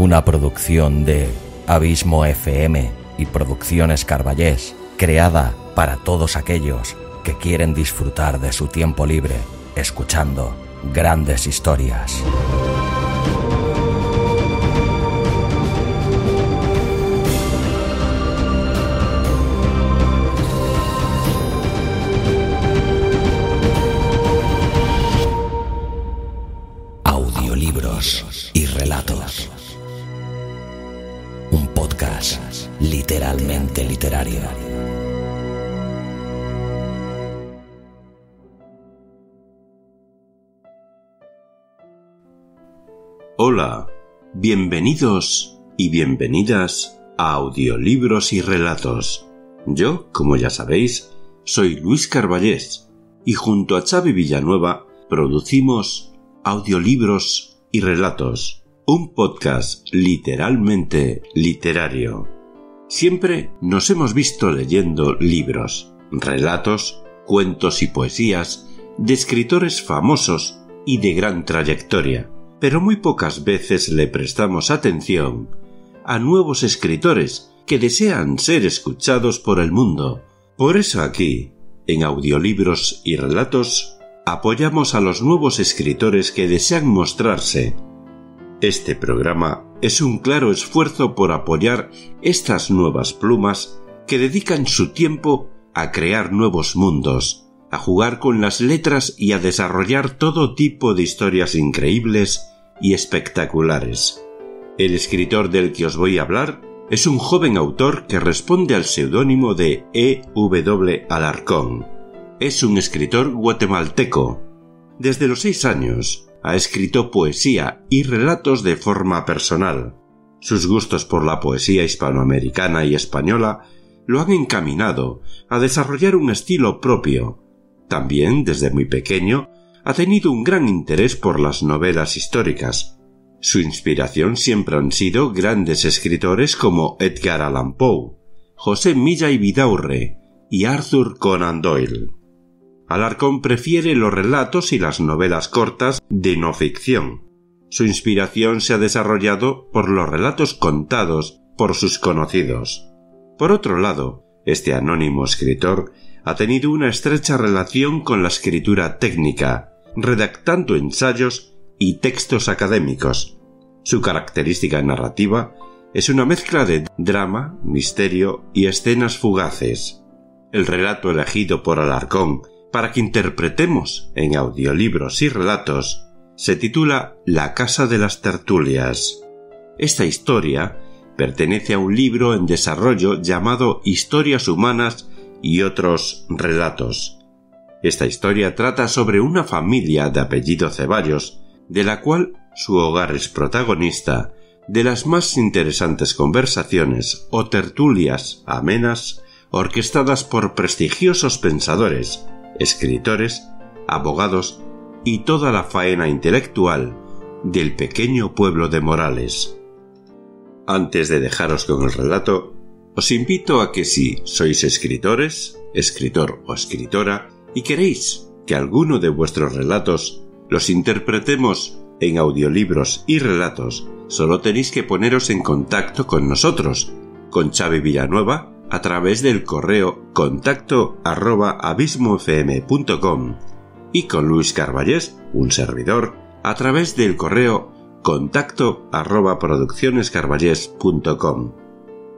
una producción de Abismo FM y Producciones Carballés, creada para todos aquellos que quieren disfrutar de su tiempo libre escuchando grandes historias. Audiolibros y relatos. Un podcast literalmente literario. Hola, bienvenidos y bienvenidas a Audiolibros y Relatos. Yo, como ya sabéis, soy Luis Carballés y junto a Xavi Villanueva producimos Audiolibros y Relatos, un podcast literalmente literario. Siempre nos hemos visto leyendo libros, relatos, cuentos y poesías de escritores famosos y de gran trayectoria, pero muy pocas veces le prestamos atención a nuevos escritores que desean ser escuchados por el mundo. Por eso aquí, en Audiolibros y Relatos, apoyamos a los nuevos escritores que desean mostrarse. Este programa es un claro esfuerzo por apoyar estas nuevas plumas que dedican su tiempo a crear nuevos mundos, a jugar con las letras y a desarrollar todo tipo de historias increíbles y espectaculares. El escritor del que os voy a hablar es un joven autor que responde al seudónimo de E.W. Alarcón. Es un escritor guatemalteco. Desde los 6 años ha escrito poesía y relatos de forma personal. Sus gustos por la poesía hispanoamericana y española lo han encaminado a desarrollar un estilo propio. También, desde muy pequeño, ha tenido un gran interés por las novelas históricas. Su inspiración siempre han sido grandes escritores como Edgar Allan Poe, José Milla y Vidaurre y Arthur Conan Doyle. Alarcón prefiere los relatos y las novelas cortas de no ficción. Su inspiración se ha desarrollado por los relatos contados por sus conocidos. Por otro lado, este anónimo escritor ha tenido una estrecha relación con la escritura técnica, redactando ensayos y textos académicos. Su característica narrativa es una mezcla de drama, misterio y escenas fugaces. El relato elegido por Alarcón para que interpretemos en Audiolibros y Relatos se titula La Casa de las Tertulias. Esta historia pertenece a un libro en desarrollo llamado Historias Humanas y otros relatos. Esta historia trata sobre una familia de apellido Ceballos, de la cual su hogar es protagonista de las más interesantes conversaciones o tertulias amenas orquestadas por prestigiosos pensadores, escritores, abogados y toda la faena intelectual del pequeño pueblo de Morales. Antes de dejaros con el relato, os invito a que si sois escritores, escritor o escritora, y queréis que alguno de vuestros relatos los interpretemos en Audiolibros y Relatos, solo tenéis que poneros en contacto con nosotros, con Xavi Villanueva, a través del correo contacto@abismofm.com y con Luis Carballés, un servidor, a través del correo contacto@produccionescarballés.com.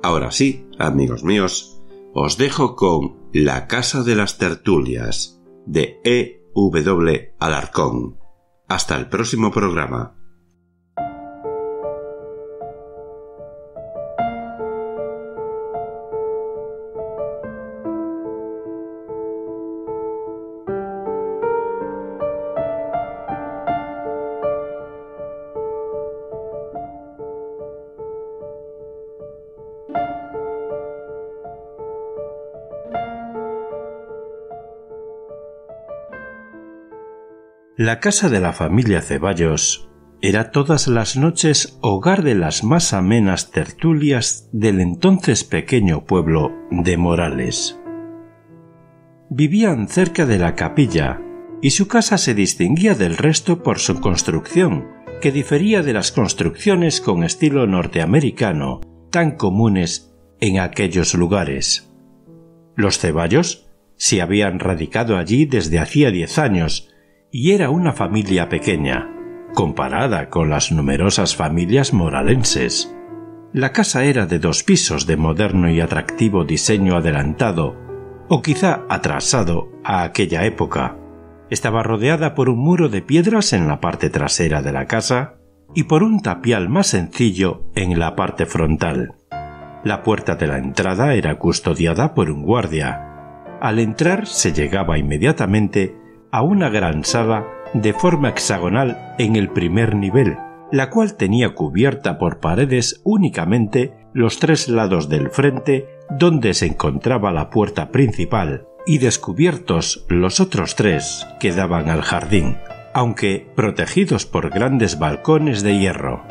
Ahora sí, amigos míos, os dejo con La Casa de las Tertulias, de E.W. Alarcón. Hasta el próximo programa. La casa de la familia Ceballos era todas las noches hogar de las más amenas tertulias del entonces pequeño pueblo de Morales. Vivían cerca de la capilla y su casa se distinguía del resto por su construcción, que difería de las construcciones con estilo norteamericano tan comunes en aquellos lugares. Los Ceballos se habían radicado allí desde hacía 10 años y era una familia pequeña, comparada con las numerosas familias moralenses. La casa era de 2 pisos de moderno y atractivo diseño adelantado, o quizá atrasado a aquella época. Estaba rodeada por un muro de piedras en la parte trasera de la casa y por un tapial más sencillo en la parte frontal. La puerta de la entrada era custodiada por un guardia. Al entrar se llegaba inmediatamente a una gran sala de forma hexagonal en el primer nivel, la cual tenía cubierta por paredes únicamente los 3 lados del frente donde se encontraba la puerta principal, y descubiertos los otros 3 que daban al jardín, aunque protegidos por grandes balcones de hierro.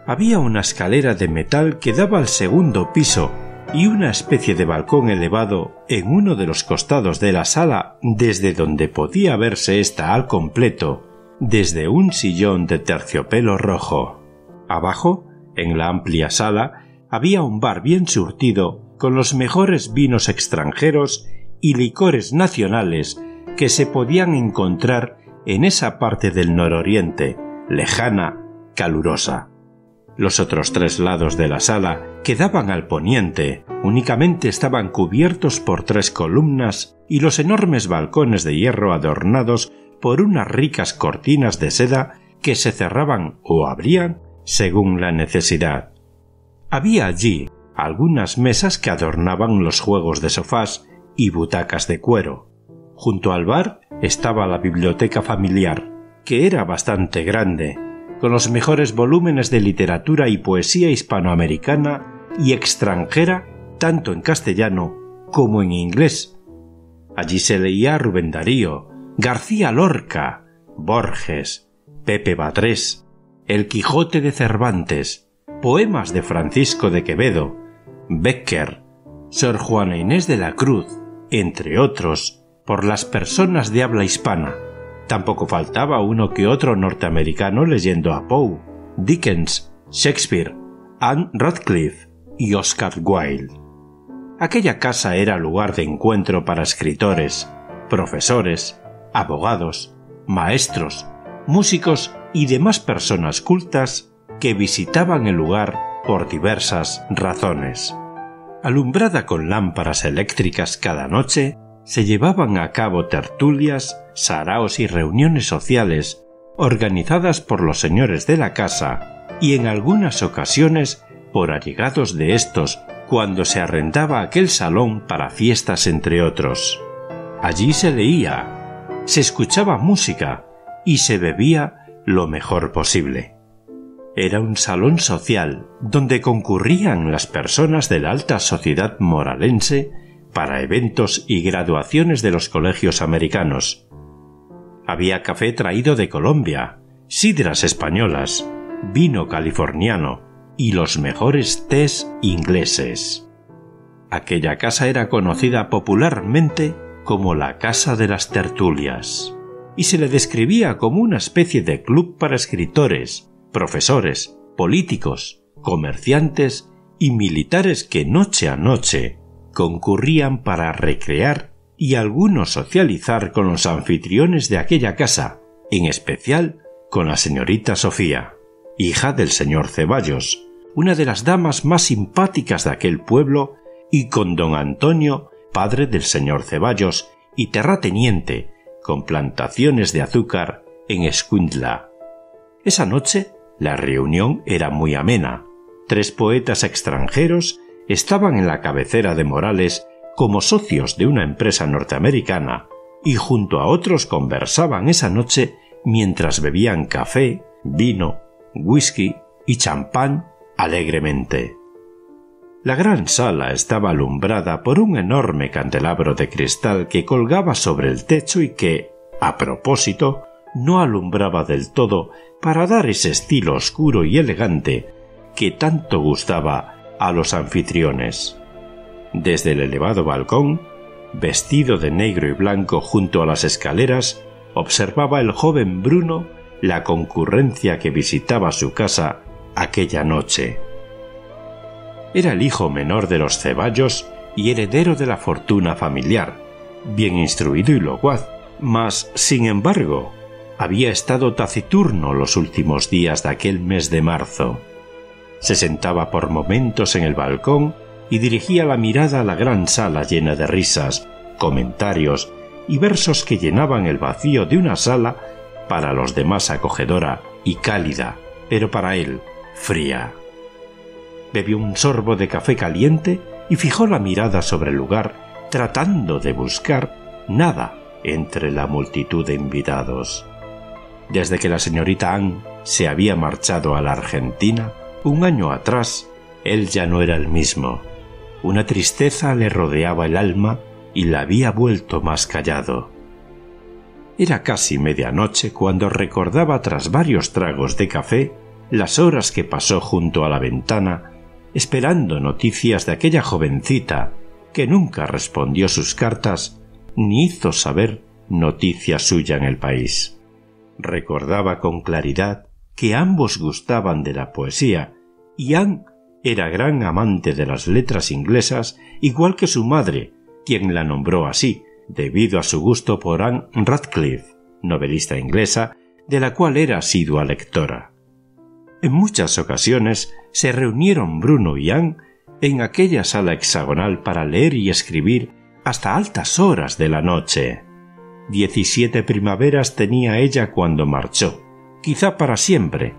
Había una escalera de metal que daba al segundo piso y una especie de balcón elevado en uno de los costados de la sala, desde donde podía verse ésta al completo desde un sillón de terciopelo rojo. Abajo, en la amplia sala, había un bar bien surtido con los mejores vinos extranjeros y licores nacionales que se podían encontrar en esa parte del nororiente, lejana, calurosa. Los otros 3 lados de la sala, que daban al poniente, únicamente estaban cubiertos por 3 columnas y los enormes balcones de hierro adornados por unas ricas cortinas de seda que se cerraban o abrían según la necesidad. Había allí algunas mesas que adornaban los juegos de sofás y butacas de cuero. Junto al bar estaba la biblioteca familiar, que era bastante grande, con los mejores volúmenes de literatura y poesía hispanoamericana y extranjera, tanto en castellano como en inglés. Allí se leía Rubén Darío, García Lorca, Borges, Pepe Batrés, El Quijote de Cervantes, poemas de Francisco de Quevedo, Bécquer, Sor Juana Inés de la Cruz, entre otros, por las personas de habla hispana. Tampoco faltaba uno que otro norteamericano leyendo a Poe, Dickens, Shakespeare, Anne Radcliffe y Oscar Wilde. Aquella casa era lugar de encuentro para escritores, profesores, abogados, maestros, músicos y demás personas cultas que visitaban el lugar por diversas razones. Alumbrada con lámparas eléctricas cada noche, se llevaban a cabo tertulias, saraos y reuniones sociales organizadas por los señores de la casa y en algunas ocasiones por allegados de estos cuando se arrendaba aquel salón para fiestas entre otros. Allí se leía, se escuchaba música y se bebía lo mejor posible. Era un salón social donde concurrían las personas de la alta sociedad moralense para eventos y graduaciones de los colegios americanos. Había café traído de Colombia, sidras españolas, vino californiano y los mejores tés ingleses. Aquella casa era conocida popularmente como la Casa de las Tertulias, y se le describía como una especie de club para escritores, profesores, políticos, comerciantes y militares que noche a noche concurrían para recrear y algunos socializar con los anfitriones de aquella casa, en especial con la señorita Sofía, hija del señor Ceballos, una de las damas más simpáticas de aquel pueblo, y con don Antonio, padre del señor Ceballos y terrateniente, con plantaciones de azúcar en Escuintla. Esa noche la reunión era muy amena. 3 poetas extranjeros estaban en la cabecera de Morales como socios de una empresa norteamericana y junto a otros conversaban esa noche mientras bebían café, vino, whisky y champán alegremente. La gran sala estaba alumbrada por un enorme candelabro de cristal que colgaba sobre el techo y que, a propósito, no alumbraba del todo para dar ese estilo oscuro y elegante que tanto gustaba a los anfitriones. Desde el elevado balcón, vestido de negro y blanco junto a las escaleras, observaba el joven Bruno la concurrencia que visitaba su casa aquella noche. Era el hijo menor de los Ceballos y heredero de la fortuna familiar, bien instruido y locuaz, mas, sin embargo, había estado taciturno los últimos días de aquel mes de marzo. Se sentaba por momentos en el balcón y dirigía la mirada a la gran sala llena de risas, comentarios y versos que llenaban el vacío de una sala para los demás acogedora y cálida, pero para él fría. Bebió un sorbo de café caliente y fijó la mirada sobre el lugar, tratando de buscar nada entre la multitud de invitados. Desde que la señorita Anne se había marchado a la Argentina, un año atrás, él ya no era el mismo. Una tristeza le rodeaba el alma y la había vuelto más callado. Era casi medianoche cuando recordaba, tras varios tragos de café, las horas que pasó junto a la ventana, esperando noticias de aquella jovencita que nunca respondió sus cartas ni hizo saber noticia suya en el país. Recordaba con claridad que ambos gustaban de la poesía y Anne era gran amante de las letras inglesas, igual que su madre, quien la nombró así, debido a su gusto por Anne Radcliffe, novelista inglesa, de la cual era asidua lectora. En muchas ocasiones se reunieron Bruno y Anne en aquella sala hexagonal para leer y escribir hasta altas horas de la noche. 17 primaveras tenía ella cuando marchó, quizá para siempre,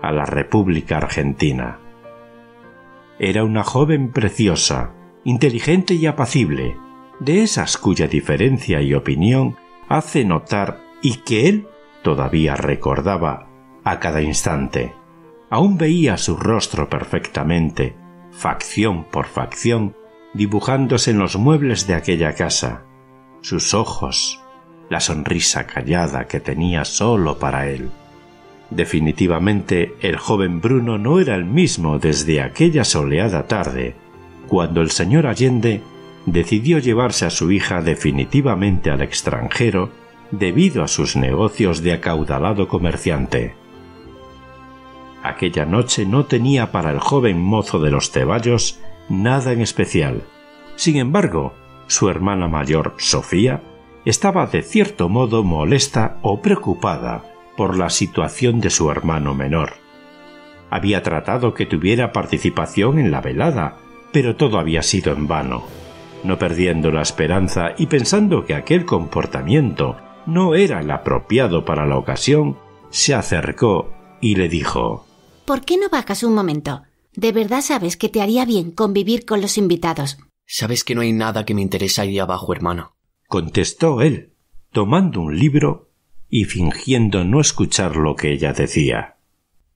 a la República Argentina. Era una joven preciosa, inteligente y apacible, de esas cuya diferencia y opinión hace notar y que él todavía recordaba a cada instante. Aún veía su rostro perfectamente, facción por facción, dibujándose en los muebles de aquella casa, sus ojos, la sonrisa callada que tenía solo para él. Definitivamente el joven Bruno no era el mismo desde aquella soleada tarde, cuando el señor Allende decidió llevarse a su hija definitivamente al extranjero debido a sus negocios de acaudalado comerciante. Aquella noche no tenía para el joven mozo de los Ceballos nada en especial. Sin embargo, su hermana mayor, Sofía, estaba de cierto modo molesta o preocupada por la situación de su hermano menor. Había tratado que tuviera participación en la velada, pero todo había sido en vano. No perdiendo la esperanza y pensando que aquel comportamiento no era el apropiado para la ocasión, se acercó y le dijo: ¿Por qué no bajas un momento? ¿De verdad sabes que te haría bien convivir con los invitados? Sabes que no hay nada que me interese ahí abajo, hermana, contestó él, tomando un libro y fingiendo no escuchar lo que ella decía.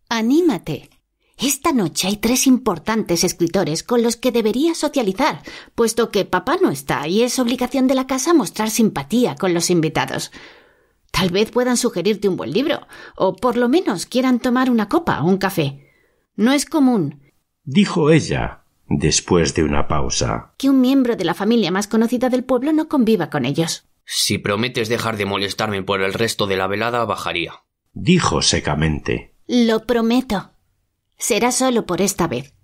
Anímate. Esta noche hay 3 importantes escritores con los que deberías socializar, puesto que papá no está y es obligación de la casa mostrar simpatía con los invitados. Tal vez puedan sugerirte un buen libro, o por lo menos quieran tomar una copa o un café. No es común, dijo ella, después de una pausa, que un miembro de la familia más conocida del pueblo no conviva con ellos. Si prometes dejar de molestarme por el resto de la velada, bajaría, dijo secamente. Lo prometo. Será solo por esta vez.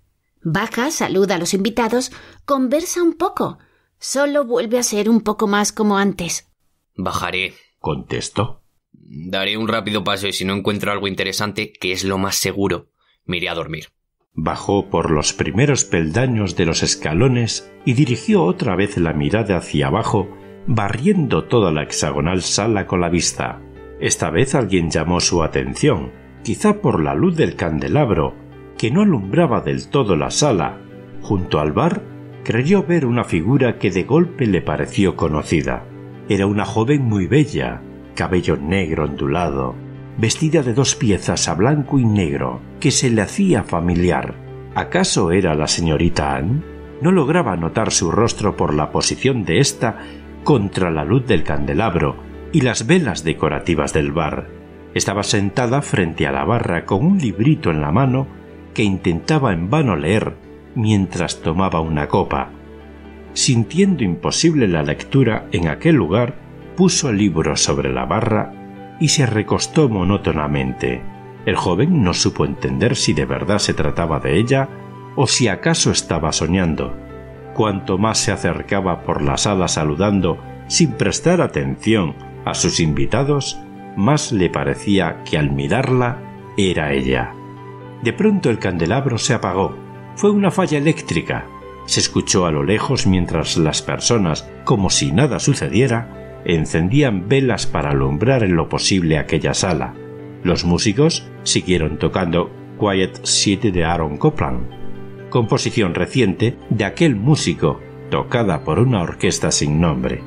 Baja, saluda a los invitados, conversa un poco. Solo vuelve a ser un poco más como antes. Bajaré, contestó. Daré un rápido paseo y si no encuentro algo interesante, que es lo más seguro, me iré a dormir. Bajó por los primeros peldaños de los escalones y dirigió otra vez la mirada hacia abajo, barriendo toda la hexagonal sala con la vista. Esta vez alguien llamó su atención, quizá por la luz del candelabro, que no alumbraba del todo la sala. Junto al bar, creyó ver una figura que de golpe le pareció conocida. Era una joven muy bella, cabello negro ondulado, vestida de 2 piezas a blanco y negro, que se le hacía familiar. ¿Acaso era la señorita Anne? No lograba notar su rostro por la posición de ésta contra la luz del candelabro y las velas decorativas del bar. Estaba sentada frente a la barra con un librito en la mano que intentaba en vano leer mientras tomaba una copa. Sintiendo imposible la lectura en aquel lugar, puso el libro sobre la barra y se recostó monótonamente. El joven no supo entender si de verdad se trataba de ella o si acaso estaba soñando. Cuanto más se acercaba por la sala saludando sin prestar atención a sus invitados, más le parecía que al mirarla era ella. De pronto el candelabro se apagó. Fue una falla eléctrica. Se escuchó a lo lejos mientras las personas, como si nada sucediera, encendían velas para alumbrar en lo posible aquella sala. Los músicos siguieron tocando Quiet City de Aaron Copland, composición reciente de aquel músico, tocada por una orquesta sin nombre.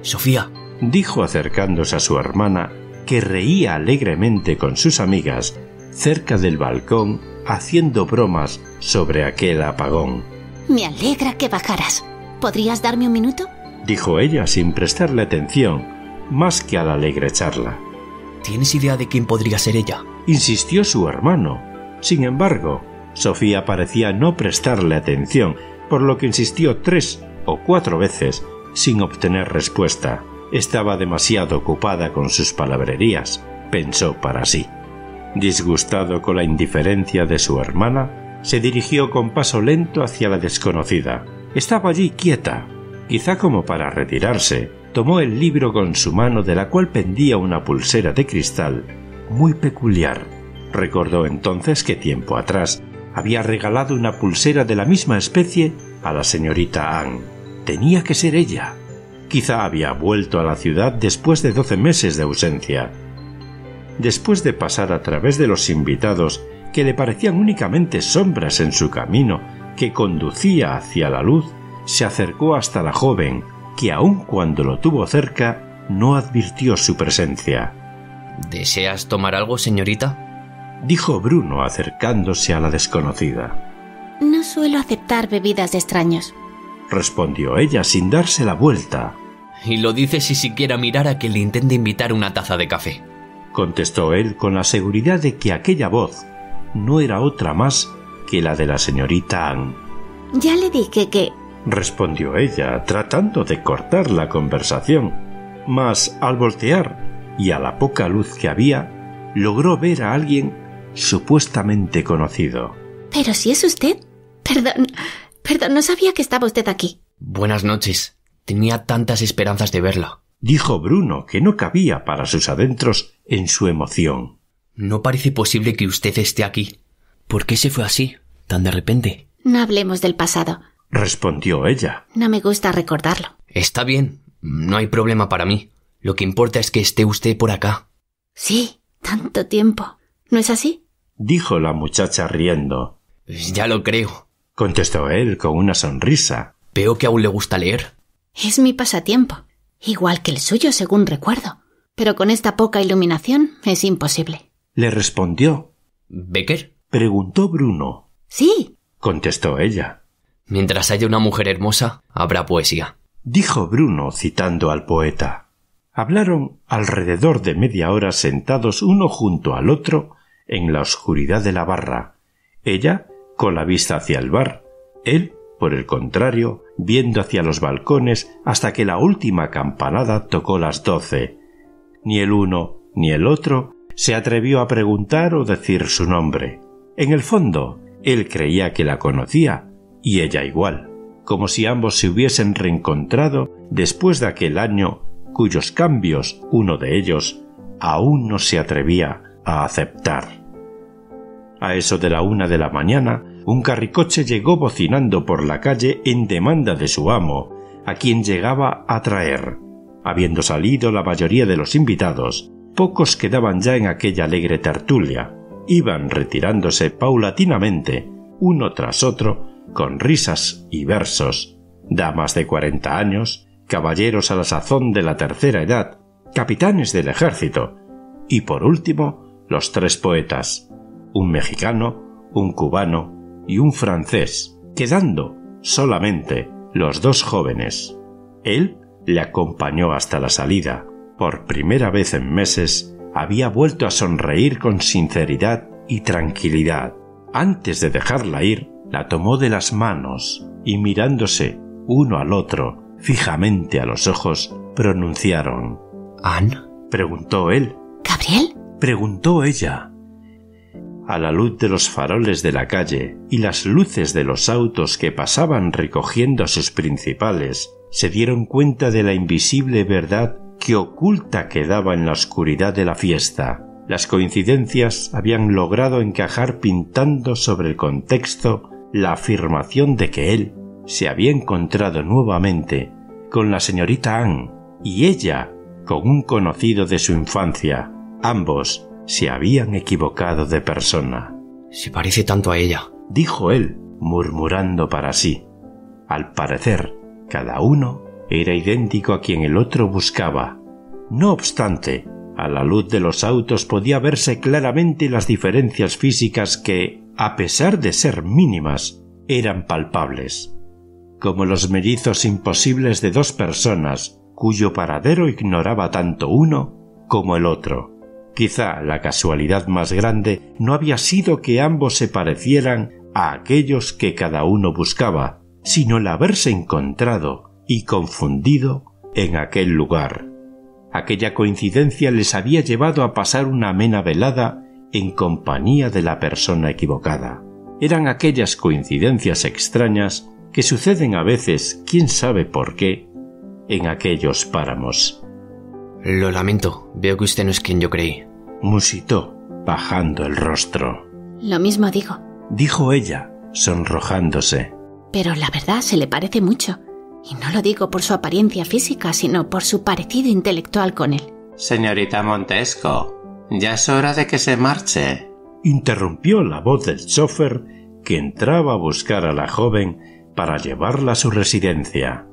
Sofía, dijo acercándose a su hermana, que reía alegremente con sus amigas cerca del balcón haciendo bromas sobre aquel apagón. Me alegra que bajaras. ¿Podrías darme un minuto? Dijo ella sin prestarle atención, más que a la alegre charla. ¿tienes idea de quién podría ser ella? Insistió su hermano. Sin embargo, Sofía parecía no prestarle atención, por lo que insistió 3 o 4 veces sin obtener respuesta. Estaba demasiado ocupada con sus palabrerías, pensó para sí. Disgustado con la indiferencia de su hermana, se dirigió con paso lento hacia la desconocida. Estaba allí quieta, quizá como para retirarse. Tomó el libro con su mano, de la cual pendía una pulsera de cristal muy peculiar. Recordó entonces que tiempo atrás había regalado una pulsera de la misma especie a la señorita Anne. Tenía que ser ella. Quizá había vuelto a la ciudad después de 12 meses de ausencia. Después de pasar a través de los invitados, que le parecían únicamente sombras en su camino que conducía hacia la luz, se acercó hasta la joven, que aun cuando lo tuvo cerca, no advirtió su presencia. ¿Deseas tomar algo, señorita? Dijo Bruno acercándose a la desconocida. No suelo aceptar bebidas de extraños, respondió ella sin darse la vuelta. Y lo dice si siquiera mirara que le intente invitar una taza de café, contestó él con la seguridad de que aquella voz no era otra más que la de la señorita Anne. Ya le dije que... respondió ella, tratando de cortar la conversación, mas al voltear y a la poca luz que había, logró ver a alguien supuestamente conocido. Pero si es usted. Perdón, no sabía que estaba usted aquí. Buenas noches. Tenía tantas esperanzas de verla, dijo Bruno, que no cabía para sus adentros en su emoción. No parece posible que usted esté aquí. ¿Por qué se fue así, tan de repente? No hablemos del pasado, respondió ella. No me gusta recordarlo. Está bien, no hay problema para mí. Lo que importa es que esté usted por acá. Sí, tanto tiempo. ¿No es así? Dijo la muchacha riendo. Ya lo creo, contestó él con una sonrisa. Veo que aún le gusta leer. Es mi pasatiempo, igual que el suyo según recuerdo. Pero con esta poca iluminación es imposible. Le respondió. ¿Becker? Preguntó Bruno. Sí, contestó ella. Mientras haya una mujer hermosa, habrá poesía, dijo Bruno citando al poeta. Hablaron alrededor de media hora sentados uno junto al otro en la oscuridad de la barra. Ella con la vista hacia el bar, él, por el contrario, viendo hacia los balcones hasta que la última campanada tocó las 12. Ni el uno ni el otro se atrevió a preguntar o decir su nombre. En el fondo, él creía que la conocía, y ella igual, como si ambos se hubiesen reencontrado después de aquel año cuyos cambios uno de ellos aún no se atrevía a aceptar. A eso de la 1 de la mañana, un carricoche llegó bocinando por la calle en demanda de su amo, a quien llegaba a traer. Habiendo salido la mayoría de los invitados, pocos quedaban ya en aquella alegre tertulia. Iban retirándose paulatinamente, uno tras otro, con risas y versos, damas de 40 años, caballeros a la sazón de la tercera edad, capitanes del ejército, y por último, los 3 poetas, un mexicano, un cubano y un francés, quedando solamente los 2 jóvenes. Él le acompañó hasta la salida. Por primera vez en meses, había vuelto a sonreír con sinceridad y tranquilidad. Antes de dejarla ir, la tomó de las manos y mirándose uno al otro, fijamente a los ojos, pronunciaron: ¿Anne? Preguntó él. ¿Gabriel? Preguntó ella. A la luz de los faroles de la calle y las luces de los autos que pasaban recogiendo a sus principales, se dieron cuenta de la invisible verdad que oculta quedaba en la oscuridad de la fiesta. Las coincidencias habían logrado encajar pintando sobre el contexto la afirmación de que él se había encontrado nuevamente con la señorita Anne y ella con un conocido de su infancia. Ambos se habían equivocado de persona. Se parece tanto a ella, dijo él, murmurando para sí. Al parecer, cada uno era idéntico a quien el otro buscaba. No obstante, a la luz de los autos podía verse claramente las diferencias físicas que, a pesar de ser mínimas, eran palpables. Como los mellizos imposibles de dos personas cuyo paradero ignoraba tanto uno como el otro. Quizá la casualidad más grande no había sido que ambos se parecieran a aquellos que cada uno buscaba, sino el haberse encontrado y confundido en aquel lugar. Aquella coincidencia les había llevado a pasar una amena velada en compañía de la persona equivocada. Eran aquellas coincidencias extrañas que suceden a veces, quién sabe por qué, en aquellos páramos. Lo lamento, veo que usted no es quien yo creí, musitó, bajando el rostro. Lo mismo digo, dijo ella, sonrojándose. Pero la verdad se le parece mucho. Y no lo digo por su apariencia física, sino por su parecido intelectual con él. Señorita Montesco, ya es hora de que se marche, interrumpió la voz del chófer que entraba a buscar a la joven para llevarla a su residencia.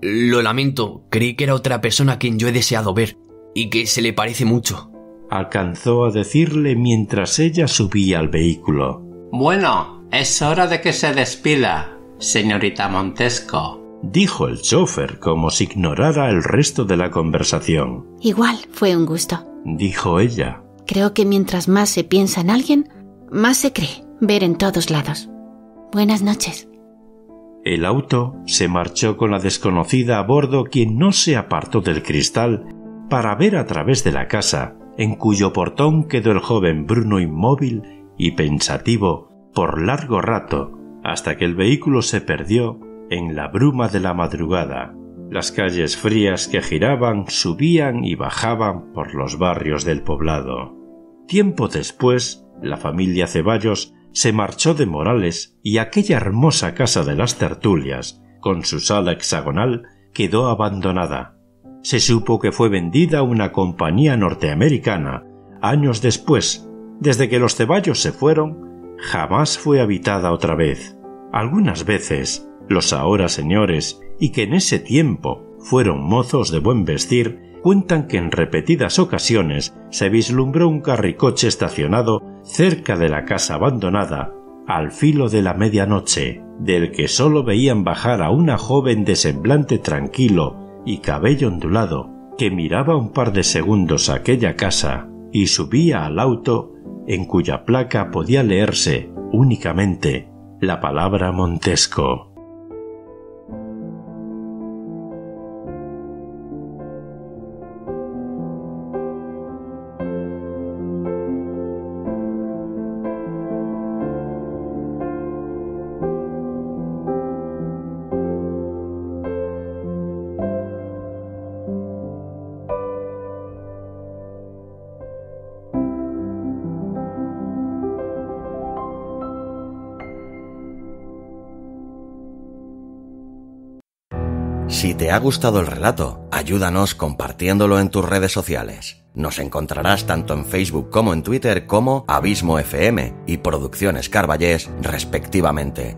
Lo lamento, creí que era otra persona a quien yo he deseado ver, y que se le parece mucho, alcanzó a decirle mientras ella subía al vehículo. Bueno, es hora de que se despida, señorita Montesco, dijo el chófer como si ignorara el resto de la conversación. Igual, fue un gusto, dijo ella. Creo que mientras más se piensa en alguien, más se cree ver en todos lados. Buenas noches. El auto se marchó con la desconocida a bordo, quien no se apartó del cristal para ver a través de la casa, en cuyo portón quedó el joven Bruno inmóvil y pensativo por largo rato, hasta que el vehículo se perdió en la bruma de la madrugada. Las calles frías que giraban, subían y bajaban por los barrios del poblado. Tiempo después, la familia Ceballos se marchó de Morales y aquella hermosa casa de las tertulias, con su sala hexagonal, quedó abandonada. Se supo que fue vendida a una compañía norteamericana. Años después, desde que los Ceballos se fueron, jamás fue habitada otra vez. Algunas veces, los ahora señores, y que en ese tiempo fueron mozos de buen vestir, cuentan que en repetidas ocasiones se vislumbró un carricoche estacionado cerca de la casa abandonada, al filo de la medianoche, del que sólo veían bajar a una joven de semblante tranquilo y cabello ondulado, que miraba un par de segundos aquella casa y subía al auto, en cuya placa podía leerse únicamente la palabra Montesco. Si te ha gustado el relato, ayúdanos compartiéndolo en tus redes sociales. Nos encontrarás tanto en Facebook como en Twitter como Abismo FM y Producciones Carballés, respectivamente.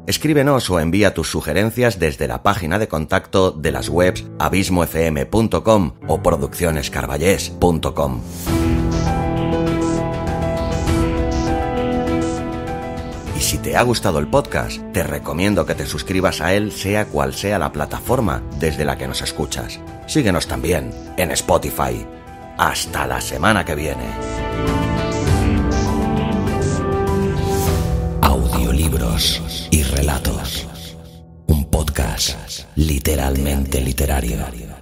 Escríbenos o envía tus sugerencias desde la página de contacto de las webs abismofm.com o produccionescarballés.com. Y si te ha gustado el podcast, te recomiendo que te suscribas a él, sea cual sea la plataforma desde la que nos escuchas. Síguenos también en Spotify. Hasta la semana que viene. Audiolibros y relatos. Un podcast podcast literalmente literario.